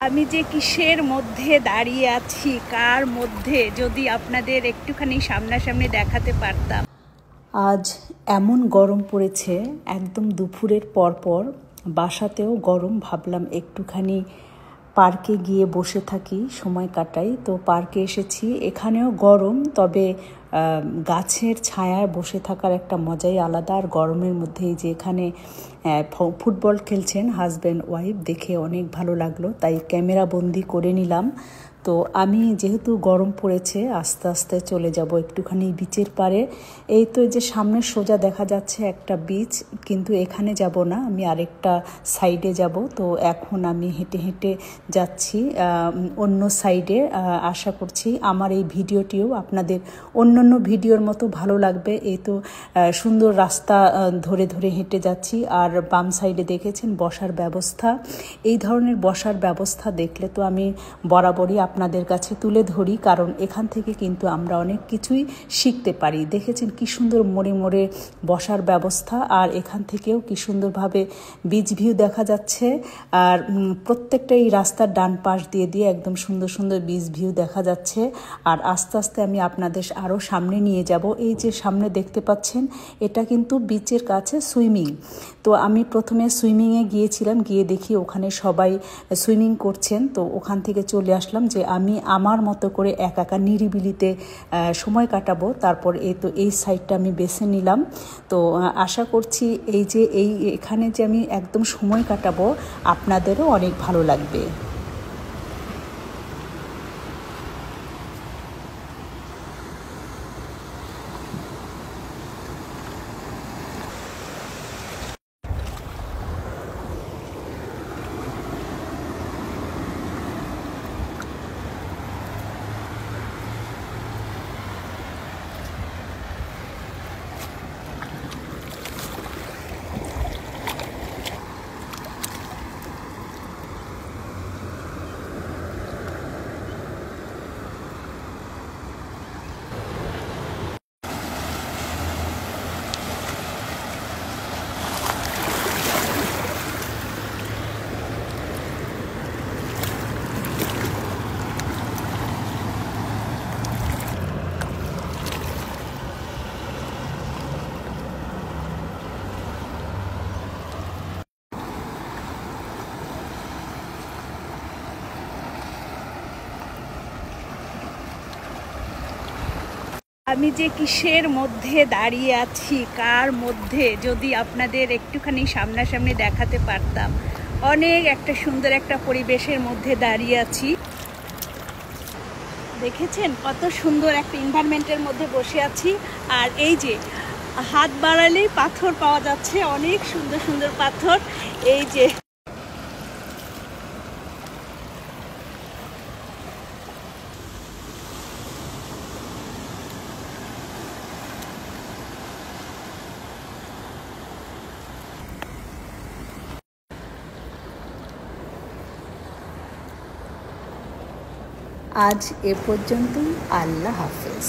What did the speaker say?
আমি যে কিসের মধ্যে দাঁড়িয়ে আছি, কার মধ্যে, যদি আপনাদের একটুখানি সামনাসামনি দেখাতে পারতাম। আজ এমন গরম পড়েছে, একদম দুপুরের পরপর বাসাতেও গরম। ভাবলাম একটুখানি পার্কে গিয়ে বসে থাকি, সময় কাটাই। তো পার্কে এসেছি, এখানেও গরম, তবে গাছের ছায়ায় বসে থাকার একটা মজাই আলাদা। আর গরমের মধ্যেই যে এখানে ফুটবল খেলছেন হাজব্যান্ড ওয়াইফ, দেখে অনেক ভালো লাগলো, তাই ক্যামেরা বন্দি করে নিলাম। তো আমি যেহেতু গরম পড়েছে, আস্তে আস্তে চলে যাব একটুখানি বিচের পাড়ে। এই তো যে সামনে সোজা দেখা যাচ্ছে একটা বিচ, কিন্তু এখানে যাব না, আমি আরেকটা সাইডে যাব। তো এখন আমি হেঁটে হেঁটে যাচ্ছি অন্য সাইডে। আশা করছি আমার এই ভিডিওটিও আপনাদের অন্যান্য ভিডিওর মতো ভালো লাগবে। এই তো সুন্দর রাস্তা ধরে ধরে হেঁটে যাচ্ছি। আর বাম সাইডে দেখেছেন বসার ব্যবস্থা। এই ধরনের বসার ব্যবস্থা দেখলে তো আমি বরাবরই আপনাদের কাছে তুলে ধরি, কারণ এখান থেকে কিন্তু আমরা অনেক কিছুই শিখতে পারি। দেখেছেন কি সুন্দর মোড়ে মোড়ে বসার ব্যবস্থা, আর এখান থেকেও কি সুন্দরভাবে বিচ ভিউ দেখা যাচ্ছে। আর প্রত্যেকটা এই রাস্তার ডান পাশ দিয়ে দিয়ে একদম সুন্দর সুন্দর বিচ ভিউ দেখা যাচ্ছে। আর আস্তে আস্তে আমি আপনাদের আরও সামনে নিয়ে যাব। এই যে সামনে দেখতে পাচ্ছেন, এটা কিন্তু বিচের কাছে সুইমিং। তো আমি প্রথমে সুইমিংয়ে গিয়েছিলাম, গিয়ে দেখি ওখানে সবাই সুইমিং করছেন। তো ওখান থেকে চলে আসলাম যে আমি আমার মতো করে একা একা নিরিবিলিতে সময় কাটাবো। তারপর এই সাইডটা আমি বেছে নিলাম। তো আশা করছি এখানে যে আমি একদম সময় কাটাবো, আপনাদেরও অনেক ভালো লাগবে। আমি যে কিসের মধ্যে দাঁড়িয়ে আছি, কার মধ্যে, যদি আপনাদের একটুখানি সামনাসামনি দেখাতে পারতাম। অনেক একটা সুন্দর একটা পরিবেশের মধ্যে দাঁড়িয়ে আছি। দেখেছেন কত সুন্দর একটা এনভায়রনমেন্টের মধ্যে বসে আছি। আর এই যে হাত বাড়ালেই পাথর পাওয়া যাচ্ছে, অনেক সুন্দর সুন্দর পাথর। এই যে আজ এ পর্যন্তই। আল্লাহ হাফেজ।